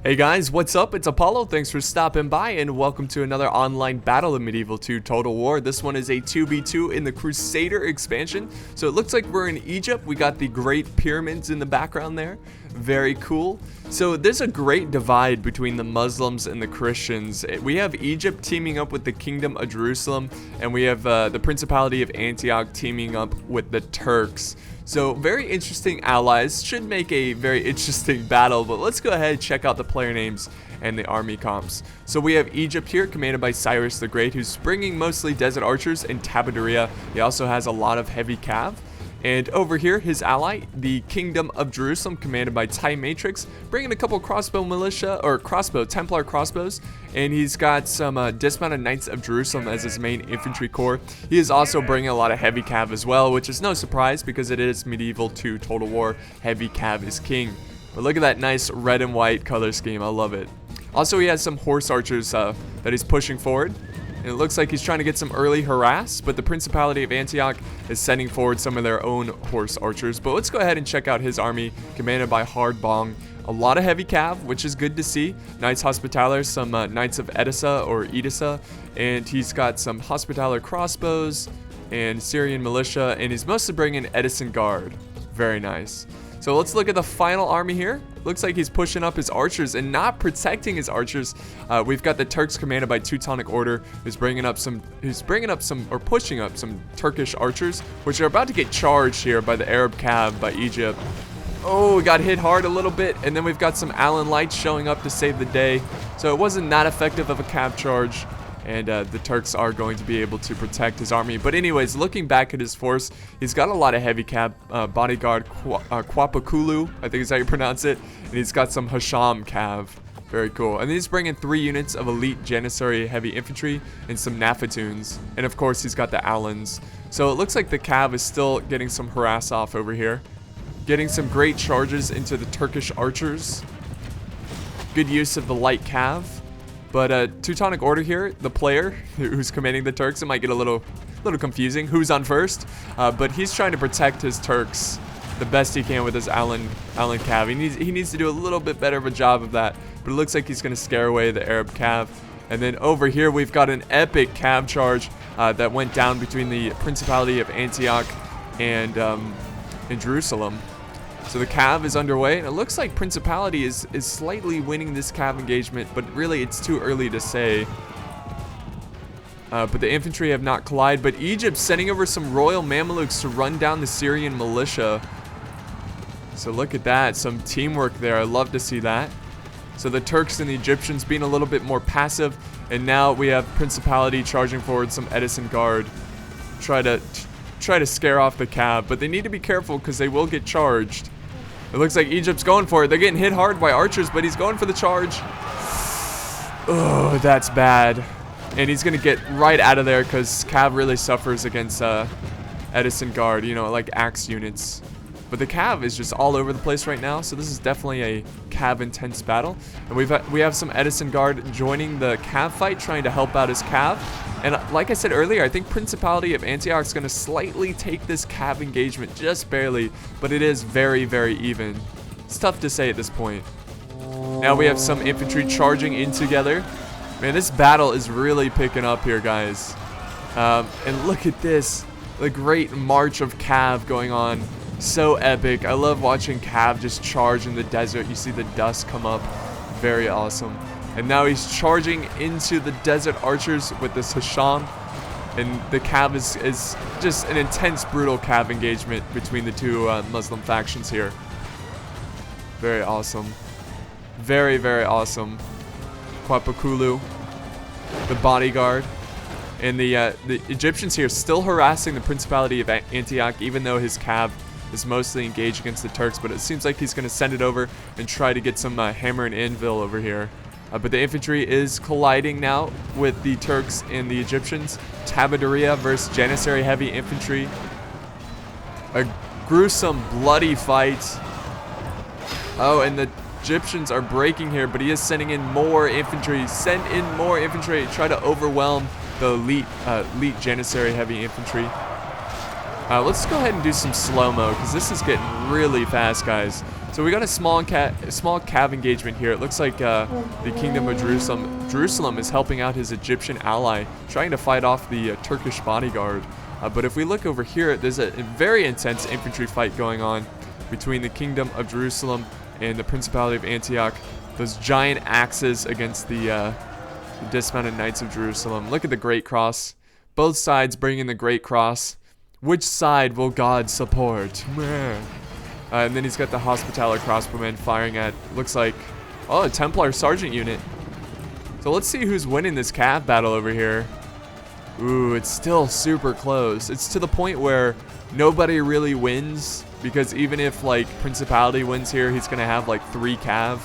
Hey guys, what's up? It's Apollo. Thanks for stopping by and welcome to another online battle of Medieval 2 Total War. This one is a 2v2 in the Crusader Expansion. So it looks like we're in Egypt. We got the Great Pyramids in the background there. Very cool. So there's a great divide between the Muslims and the Christians. We have Egypt teaming up with the Kingdom of Jerusalem, and we have the Principality of Antioch teaming up with the Turks. So very interesting allies, should make a very interesting battle, but let's go ahead and check out the player names and the army comps. So we have Egypt here, commanded by Cyrus the Great, who's bringing mostly desert archers and tabaderia. He also has a lot of heavy cav. And over here, his ally, the Kingdom of Jerusalem, commanded by Matrix, bringing a couple crossbow militia, or Templar crossbows, and he's got some dismounted Knights of Jerusalem as his main infantry corps. He is also bringing a lot of heavy cav as well, which is no surprise because it is Medieval 2 Total War. Heavy cav is king. But look at that nice red and white color scheme. I love it. Also, he has some horse archers that he's pushing forward. And it looks like he's trying to get some early harass, but the Principality of Antioch is sending forward some of their own horse archers. But let's go ahead and check out his army, commanded by Hard Bong. A lot of heavy cav, which is good to see. Knights Hospitaller, some Knights of Edessa, and he's got some Hospitaller crossbows and Syrian militia, and he's mostly bringing Edison Guard. Very nice. So let's look at the final army here. Looks like he's pushing up his archers and not protecting his archers. We've got the Turks commanded by Teutonic Order, pushing up some Turkish archers, which are about to get charged here by the Arab cav by Egypt. Oh, we got hit hard a little bit, and then we've got some Allen Lights showing up to save the day. So it wasn't that effective of a cav charge. And the Turks are going to be able to protect his army. But anyways, looking back at his force, he's got a lot of heavy cav, bodyguard Kwapakulu, I think is how you pronounce it. And he's got some Hasham cav. Very cool. And he's bringing 3 units of elite Janissary heavy infantry and some Nafatoons. And of course, he's got the Allens. So it looks like the cav is still getting some harass off over here. Getting some great charges into the Turkish archers. Good use of the light cav. But Teutonic Order here, the player who's commanding the Turks, it might get a little confusing who's on first. But he's trying to protect his Turks the best he can with his Allen cav. He needs to do a little bit better of a job of that. But it looks like he's going to scare away the Arab cav. And then over here we've got an epic cav charge that went down between the Principality of Antioch and Jerusalem. So the cav is underway, and it looks like Principality is slightly winning this cav engagement, but really it's too early to say. But the infantry have not collided, but Egypt's sending over some royal Mamelukes to run down the Syrian militia. So look at that, some teamwork there. I love to see that. So the Turks and the Egyptians being a little bit more passive, and now we have Principality charging forward some Edison Guard. Try to scare off the cav, but they need to be careful because they will get charged. It looks like Egypt's going for it. They're getting hit hard by archers, but he's going for the charge. Oh, that's bad. And he's going to get right out of there because cav really suffers against Edison Guard, you know, like axe units. But the cav is just all over the place right now, so this is definitely a cav intense battle. And we have some Edison Guard joining the cav fight, trying to help out his cav. And like I said earlier, I think Principality of Antioch is going to slightly take this cav engagement, just barely, but it is very, very even. It's tough to say at this point. Now we have some infantry charging in together. Man, this battle is really picking up here, guys. And look at this, the great march of cav going on. So epic. I love watching cav just charge in the desert. You see the dust come up. Very awesome. And now he's charging into the desert archers with this Hasham. And the cav is just an intense, brutal cav engagement between the two Muslim factions here. Very awesome. Very, very awesome. Kwapakulu, the bodyguard. And the Egyptians here still harassing the Principality of Antioch, even though his cav is mostly engaged against the Turks, but it seems like he's going to send it over and try to get some hammer and anvil over here. But the infantry is colliding now with the Turks and the Egyptians. Tabaderia versus Janissary heavy infantry. A gruesome, bloody fight. Oh, and the Egyptians are breaking here, but he is sending in more infantry. Send in more infantry. Try to overwhelm the elite Janissary heavy infantry. Let's go ahead and do some slow-mo, because this is getting really fast, guys. So we got a small cav engagement here. It looks like the Kingdom of Jerusalem is helping out his Egyptian ally, trying to fight off the Turkish bodyguard. But if we look over here, there's a very intense infantry fight going on between the Kingdom of Jerusalem and the Principality of Antioch. Those giant axes against the dismounted Knights of Jerusalem. Look at the Great Cross. Both sides bringing the Great Cross. Which side will God support? And then he's got the Hospitaller crossbowmen firing at, looks like, oh, a Templar Sergeant unit. So let's see who's winning this cav battle over here. Ooh, it's still super close. It's to the point where nobody really wins, because even if, like, Principality wins here, he's going to have, like, 3 cav.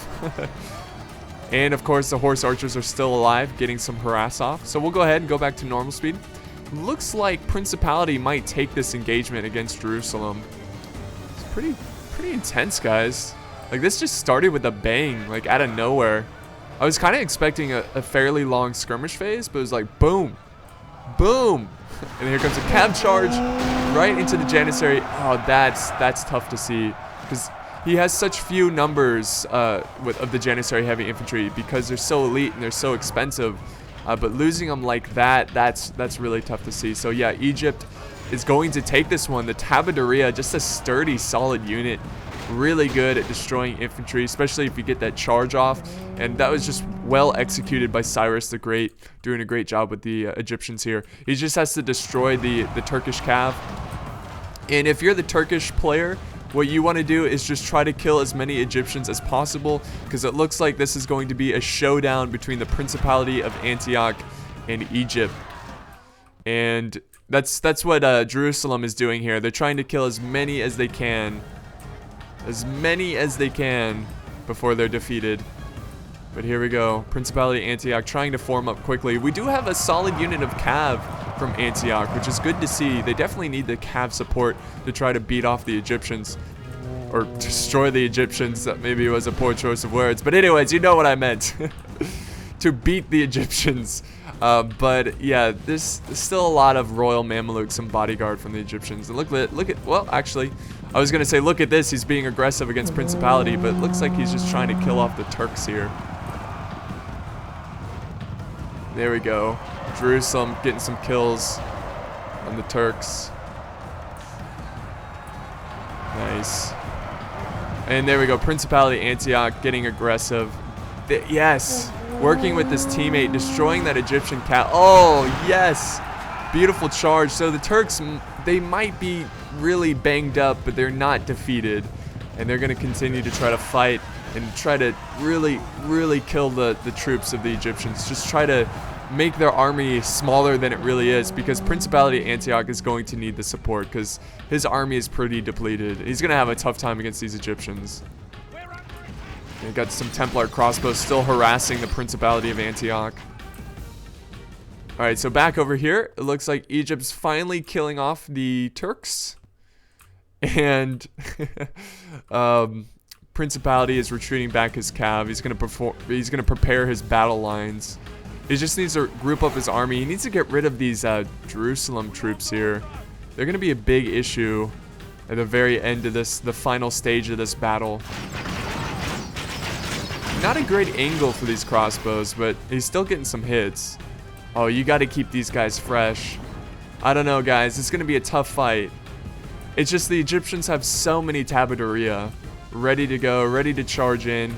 And, of course, the Horse Archers are still alive, getting some harass off. So we'll go ahead and go back to normal speed. Looks like Principality might take this engagement against Jerusalem. It's pretty intense, guys. Like, this just started with a bang, like, out of nowhere. I was kind of expecting a fairly long skirmish phase, but it was like, boom, boom. And here comes a cav charge right into the Janissary. Oh, that's tough to see, because he has such few numbers of the Janissary heavy infantry, because they're so elite and they're so expensive. But losing them like that's really tough to see. So yeah, Egypt is going to take this one. The Tabaduria, just a sturdy, solid unit. Really good at destroying infantry, especially if you get that charge off. And that was just well executed by Cyrus the Great, doing a great job with the Egyptians here. He just has to destroy the Turkish cav. And if you're the Turkish player, what you want to do is just try to kill as many Egyptians as possible, because it looks like this is going to be a showdown between the Principality of Antioch and Egypt. And that's what Jerusalem is doing here. They're trying to kill as many as they can. As many as they can before they're defeated. But here we go. Principality of Antioch trying to form up quickly. We do have a solid unit of cav from Antioch, which is good to see. They definitely need the cav support to try to beat off the Egyptians. Or destroy the Egyptians. That maybe was a poor choice of words. But anyways, you know what I meant. To beat the Egyptians. But yeah, there's still a lot of royal Mamelukes and bodyguard from the Egyptians. And look at, well, actually, I was going to say, look at this. He's being aggressive against Principality, but it looks like he's just trying to kill off the Turks here. There we go. Jerusalem getting some kills on the Turks. Nice. And there we go. Principality Antioch getting aggressive. Yes. Working with this teammate, destroying that Egyptian cat. Oh, yes. Beautiful charge. So the Turks, they might be really banged up, but they're not defeated. And they're going to continue to try to fight and try to really kill the troops of the Egyptians. Just try to make their army smaller than it really is, because Principality of Antioch is going to need the support, because his army is pretty depleted. He's going to have a tough time against these Egyptians. And got some Templar crossbows still harassing the Principality of Antioch. Alright, so back over here, it looks like Egypt's finally killing off the Turks. And Principality is retreating back his cav. He's gonna prepare his battle lines. He just needs to group up his army. He needs to get rid of these Jerusalem troops here. They're gonna be a big issue at the very end of this, the final stage of this battle. Not a great angle for these crossbows, but he's still getting some hits. Oh, you got to keep these guys fresh. I don't know, guys. It's going to be a tough fight. It's just the Egyptians have so many Tabaduria ready to go, ready to charge in.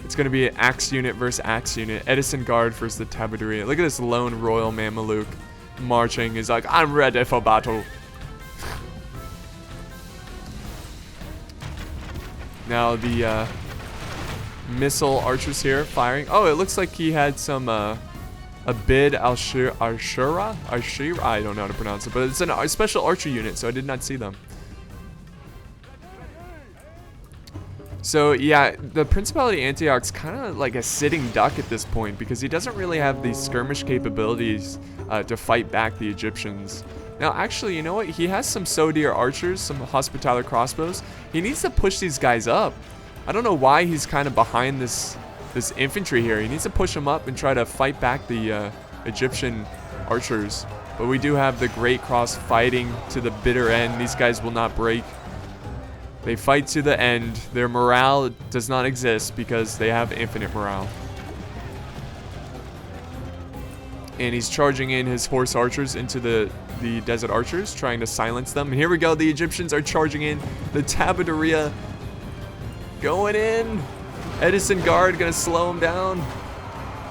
It's going to be an axe unit versus axe unit. Edison Guard versus the Tabaduria. Look at this lone royal Mameluke marching. He's like, I'm ready for battle. Now the missile archers here firing. Oh, it looks like he had some Abid Ashura, I don't know how to pronounce it, but it's a special archer unit, so I did not see them. So yeah, the Principality of Antioch's kind of like a sitting duck at this point, because he doesn't really have these skirmish capabilities to fight back the Egyptians. Now actually, you know what, he has some Sodir archers, some Hospitaller crossbows. He needs to push these guys up. I don't know why he's kind of behind this infantry here. He needs to push them up and try to fight back the Egyptian archers. But we do have the Great Cross fighting to the bitter end. These guys will not break. They fight to the end. Their morale does not exist because they have infinite morale. And he's charging in his horse archers into the desert archers, trying to silence them. And here we go. The Egyptians are charging in. The Tabadoria going in. Edison Guard gonna slow him down.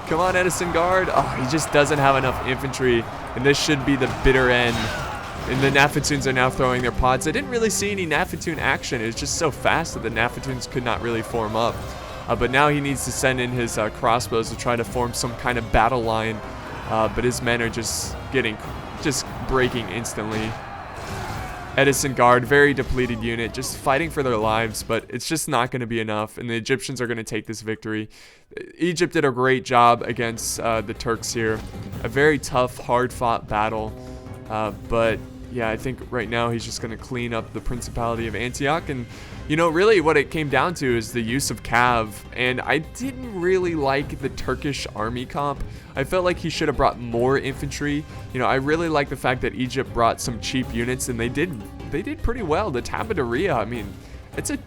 Come on, Edison Guard. Oh, he just doesn't have enough infantry. And this should be the bitter end. And the Nafatoons are now throwing their pods. I didn't really see any Nafatoon action. It was just so fast that the Nafatoons could not really form up. But now he needs to send in his crossbows to try to form some kind of battle line. But his men are just breaking instantly. Edison Guard, very depleted unit, just fighting for their lives, but it's just not going to be enough, and the Egyptians are going to take this victory. Egypt did a great job against the Turks here. A very tough, hard-fought battle, but yeah, I think right now he's just going to clean up the Principality of Antioch. And you know, really what it came down to is the use of cav, and I didn't really like the Turkish army comp. I felt like he should have brought more infantry. You know, I really like the fact that Egypt brought some cheap units, and they did pretty well. The Tabadoria, I mean,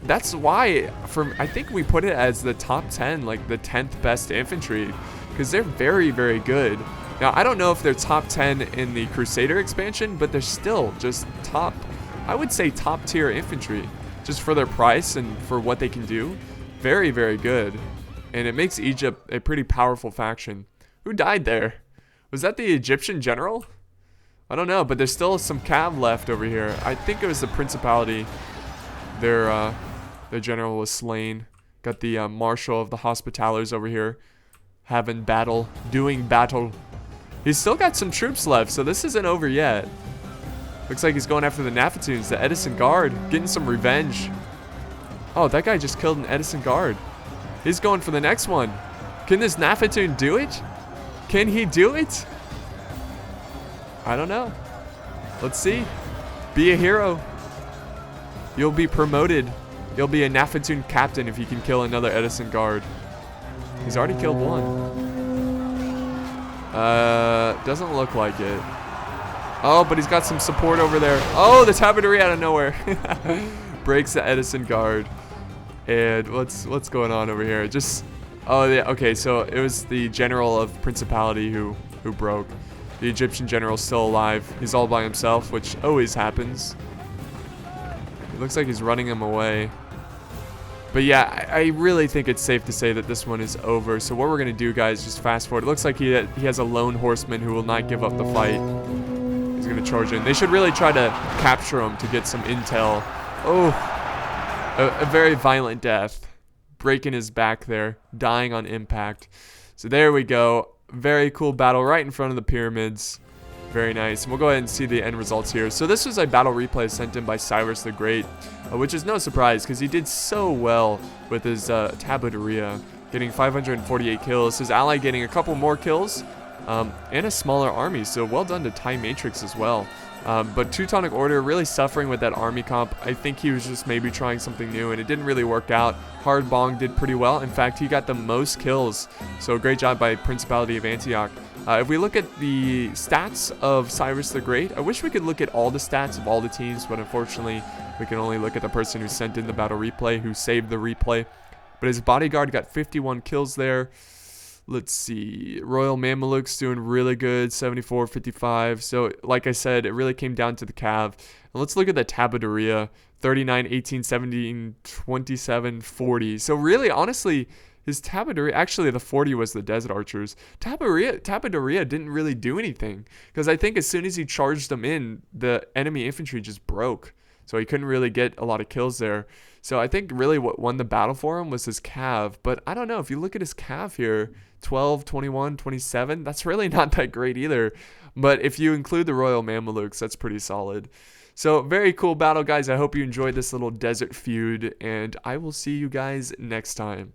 that's why I think we put it as the top 10, like the 10th best infantry, because they're very, very good. Now, I don't know if they're top 10 in the Crusader expansion, but they're still just top, I would say top tier infantry, just for their price and for what they can do. Very, very good. And it makes Egypt a pretty powerful faction. Who died there? Was that the Egyptian general? I don't know, but there's still some cav left over here. I think it was the Principality. Their general was slain. Got the Marshal of the Hospitallers over here doing battle. He's still got some troops left, so this isn't over yet. Looks like he's going after the Nafatoons, the Edison Guard, getting some revenge. Oh, that guy just killed an Edison Guard. He's going for the next one. Can this Nafatoon do it? Can he do it? I don't know. Let's see. Be a hero. You'll be promoted. You'll be a Nafatoon captain if you can kill another Edison Guard. He's already killed one. Doesn't look like it. Oh, but he's got some support over there. Oh, the Tabadoria out of nowhere. Breaks the Edison Guard. And what's going on over here? Oh, yeah, okay, so it was the general of Principality who broke. The Egyptian general's still alive. He's all by himself, which always happens. It looks like he's running him away. But yeah, I really think it's safe to say that this one is over. So what we're going to do, guys, just fast forward. It looks like he has a lone horseman who will not give up the fight. He's going to charge in. They should really try to capture him to get some intel. Oh, a very violent death. Breaking his back there. Dying on impact. So there we go. Very cool battle right in front of the pyramids. Very nice. And we'll go ahead and see the end results here. So this was a battle replay sent in by Cyrus the Great, which is no surprise because he did so well with his Tabadoria, getting 548 kills. His ally getting a couple more kills and a smaller army. So well done to Time Matrix as well. But Teutonic Order really suffering with that army comp. I think he was just maybe trying something new and it didn't really work out. Hard Bong did pretty well. In fact, he got the most kills. So great job by Principality of Antioch. If we look at the stats of Cyrus the Great, I wish we could look at all the stats of all the teams, but unfortunately, we can only look at the person who sent in the battle replay, who saved the replay. But his bodyguard got 51 kills there. Let's see. Royal Mamelukes doing really good, 74, 55. So, like I said, it really came down to the cav. And let's look at the Tabadoria. 39, 18, 17, 27, 40. So really, honestly, his Tabadoria, actually the 40 was the Desert Archers. Tabadoria didn't really do anything. Because I think as soon as he charged them in, the enemy infantry just broke. So he couldn't really get a lot of kills there. So I think really what won the battle for him was his cav. But I don't know, if you look at his cav here, 12, 21, 27, that's really not that great either. But if you include the Royal Mamelukes, that's pretty solid. So very cool battle, guys. I hope you enjoyed this little desert feud, and I will see you guys next time.